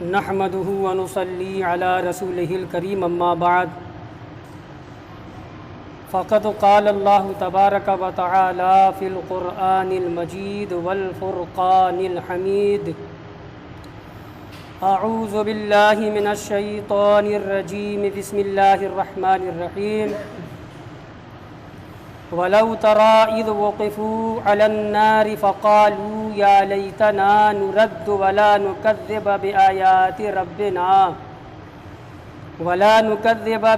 نحمده ونصلي على رسوله الكريم اما بعد فقد قال الله تبارك وتعالى في القرآن المجيد والفرقان الحميد اعوذ بالله من الشيطان الرجيم بسم الله الرحمن الرحيم ولو ترى إذ وقفوا على النار فقالوا يا ليتنا نرد ولا نكذب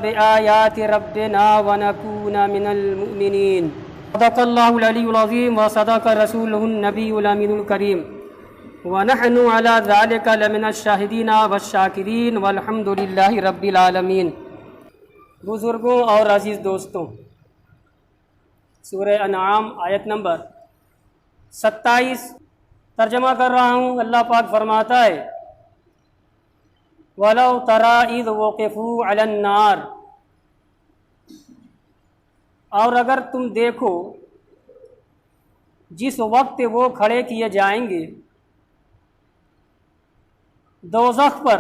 بآيات ربنا ونكون من المؤمنين صدق الله العلي العظيم وصدق رسوله النبي الأمين الكريم ونحن على ذلك لمن الشاهدين والشاكرين والحمد لله رب العالمين۔ بزرگوں اور عزیز دوستوں، سورہ انعام آیت نمبر 27 ترجمہ کر رہا ہوں۔ اللہ پاک فرماتا ہے وَلَوْ تَرَى إِذْ وُقِفُوا عَلَى النَّارِ، اور اگر تم دیکھو جس وقت وہ کھڑے کیے جائیں گے دوزخ پر،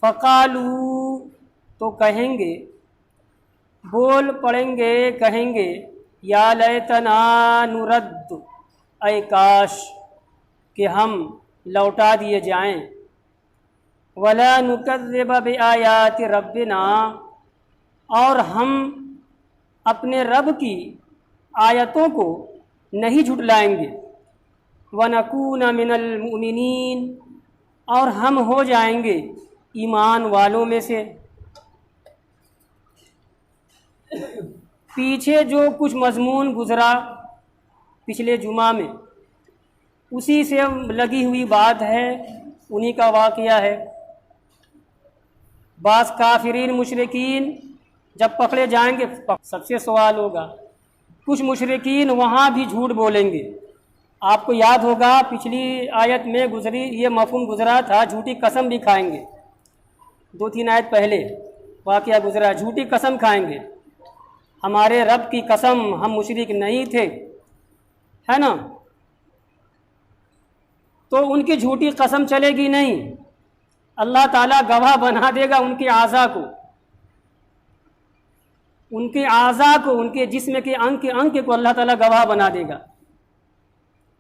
فَقَالُوا، تو کہیں گے، بول پڑیں گے، کہیں گے یا لیتنا نرد، اے کاش کہ ہم لوٹا دیے جائیں، ولا نکذب بآیات ربنا، اور ہم اپنے رب کی آیتوں کو نہیں جھٹلائیں گے، ونکون من المؤمنین، اور ہم ہو جائیں گے ایمان والوں میں سے۔ پیچھے جو کچھ مضمون گزرا پچھلے جمعہ میں، اسی سے لگی ہوئی بات ہے، انہی کا واقعہ ہے۔ بعض کافرین مشرکین جب پکڑے جائیں گے سب سے سوال ہوگا، کچھ مشرکین وہاں بھی جھوٹ بولیں گے۔ آپ کو یاد ہوگا پچھلی آیت میں گزری یہ مفہوم گزرا تھا، جھوٹی قسم بھی کھائیں گے۔ 2-3 آیت پہلے واقعہ گزرا، جھوٹی قسم کھائیں گے، ہمارے رب کی قسم ہم مشرک نہیں تھے، ہے نا؟ تو ان کی جھوٹی قسم چلے گی نہیں، اللہ تعالیٰ گواہ بنا دے گا ان کے اعضاء کو، ان کے اعضاء کو، ان کے جسم کے انگ کو اللہ تعالیٰ گواہ بنا دے گا۔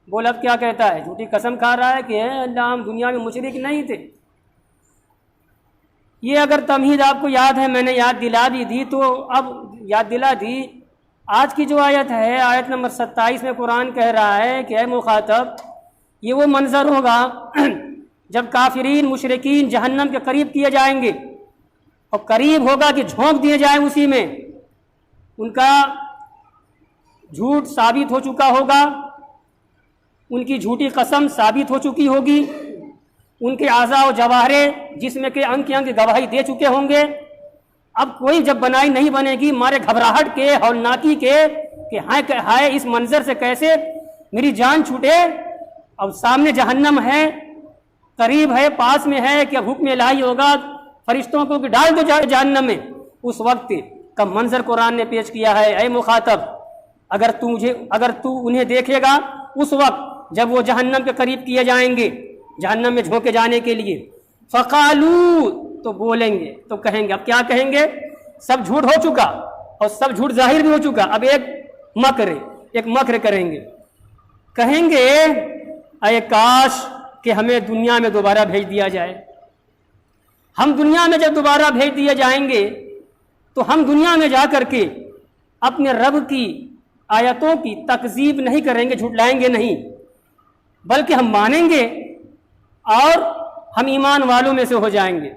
بول اب کیا کہتا ہے؟ جھوٹی قسم کھا رہا ہے کہ اے اللہ ہم دنیا میں مشرک نہیں تھے۔ یہ اگر تمہید آپ کو یاد ہے، میں نے یاد دلا بھی دی، تو اب یاد دلا دی۔ آج کی جو آیت ہے، آیت نمبر 27 میں قرآن کہہ رہا ہے کہ اے مخاطب، یہ وہ منظر ہوگا جب کافرین مشرکین جہنم کے قریب کیے جائیں گے، اور قریب ہوگا کہ جھونک دیے جائیں اسی میں، ان کا جھوٹ ثابت ہو چکا ہوگا، ان کی جھوٹی قسم ثابت ہو چکی ہوگی، ان کے اعضاء و جواہرے جسم کے انگ گواہی دے چکے ہوں گے۔ اب کوئی جب بنائی نہیں بنے گی مارے گھبراہٹ کے، ہولناکی کے، کہ ہائے اس منظر سے کیسے میری جان چھوٹے، اب سامنے جہنم ہے، قریب ہے، پاس میں ہے، کہ حکم الہی ہوگا فرشتوں کو کہ ڈال دو جہنم میں۔ اس وقت کا منظر قرآن نے پیش کیا ہے۔ اے مخاطب، اگر تو انہیں دیکھے گا اس وقت جب وہ جہنم کے قریب کیے جائیں گے، جہنم میں جھونکے جانے کے لیے، فقالو، تو بولیں گے، تو کہیں گے، اب کیا کہیں گے؟ سب جھوٹ ہو چکا اور سب جھوٹ ظاہر بھی ہو چکا، اب ایک مکر کریں گے، کہیں گے اے کاش کہ ہمیں دنیا میں دوبارہ بھیج دیا جائے۔ ہم دنیا میں جب دوبارہ بھیج دیے جائیں گے تو ہم دنیا میں جا کر کے اپنے رب کی آیتوں کی تکذیب نہیں کریں گے، جھٹلائیں گے نہیں، بلکہ ہم مانیں گے اور ہم ایمان والوں میں سے ہو جائیں گے۔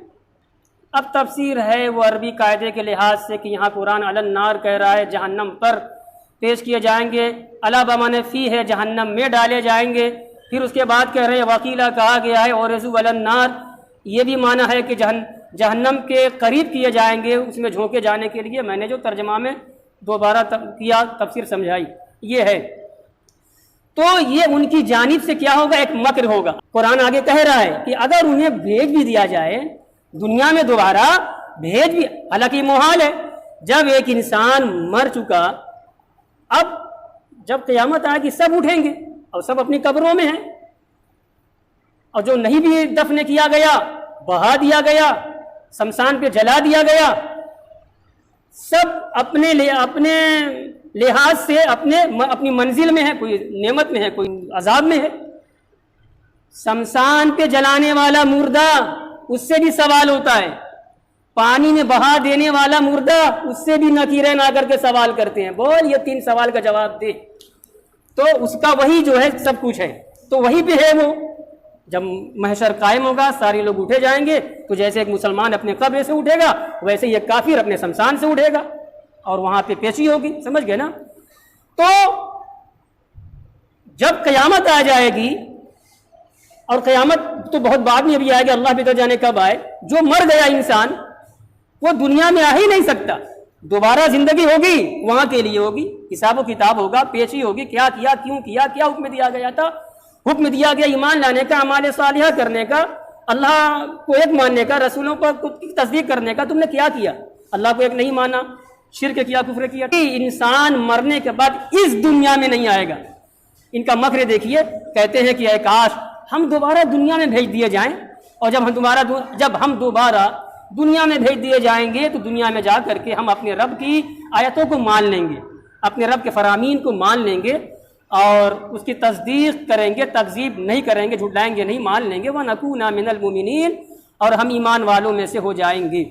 اب تفسیر ہے وہ عربی قاعدے کے لحاظ سے کہ یہاں قرآن علی النار کہہ رہا ہے، جہنم پر پیش کیے جائیں گے، علی بمعنی فی ہے، جہنم میں ڈالے جائیں گے۔ پھر اس کے بعد کہہ رہے ہیں وکیلا کہا گیا ہے اور رضو علی النار، یہ بھی معنی ہے کہ جہنم کے قریب کیے جائیں گے، اس میں جھونکے جانے کے لیے۔ میں نے جو ترجمہ میں دوبارہ کیا تفسیر سمجھائی یہ ہے، تو یہ ان کی جانب سے کیا ہوگا؟ ایک مکر ہوگا۔ قرآن آگے کہہ رہا ہے کہ اگر انہیں بھیج بھی دیا جائے دنیا میں دوبارہ بھیج بھی، حالانکہ محال ہے، جب ایک انسان مر چکا، اب جب قیامت آئے گی سب اٹھیں گے اور سب اپنی قبروں میں ہیں، اور جو نہیں بھی دفن کیا گیا بہا دیا گیا، شمشان پہ جلا دیا گیا، سب اپنے لحاظ سے اپنی منزل میں ہے، کوئی نعمت میں ہے، کوئی عذاب میں ہے۔ شمشان پہ جلانے والا مردہ، اس سے بھی سوال ہوتا ہے، پانی میں بہا دینے والا مردہ، اس سے بھی نکیرے نہ کر کے سوال کرتے ہیں، بول یہ 3 سوال کا جواب دے۔ تو اس کا وہی جو ہے سب کچھ ہے، تو وہی پہ ہے وہ۔ جب محشر قائم ہوگا، سارے لوگ اٹھے جائیں گے، تو جیسے ایک مسلمان اپنے قبر سے اٹھے گا، ویسے یہ کافر اپنے شمشان سے اٹھے گا، اور وہاں پہ پیشی ہوگی، سمجھ گئے نا؟ تو جب قیامت آ جائے گی، اور قیامت تو بہت بعد میں بھی آئے گی، اللہ بھی تو جانے کب آئے، جو مر گیا انسان وہ دنیا میں آ ہی نہیں سکتا، دوبارہ زندگی ہوگی وہاں کے لیے ہوگی، حساب و کتاب ہوگا، پیشی ہوگی، کیا کیا، کیوں کیا، کیا حکم دیا گیا تھا، حکم دیا گیا ایمان لانے کا، اعمال صالحہ کرنے کا، اللہ کو ایک ماننے کا، رسولوں پر کی تصدیق کرنے کا، تم نے کیا کیا؟ اللہ کو ایک نہیں مانا، شرک کیا، کفر کیا۔ انسان مرنے کے بعد اس دنیا میں نہیں آئے گا۔ ان کا مکر دیکھیے، کہتے ہیں کہ اے کاش ہم دوبارہ دنیا میں بھیج دیے جائیں، اور جب ہم دوبارہ دنیا میں بھیج دیے جائیں گے تو دنیا میں جا کر کے ہم اپنے رب کی آیتوں کو مان لیں گے، اپنے رب کے فرامین کو مان لیں گے، اور اس کی تصدیق کریں گے، تکذیب نہیں کریں گے، جھٹلائیں گے نہیں، مان لیں گے، وَنَكُونَ مِنَ الْمُؤْمِنِينَ، اور ہم ایمان والوں میں سے ہو جائیں گے۔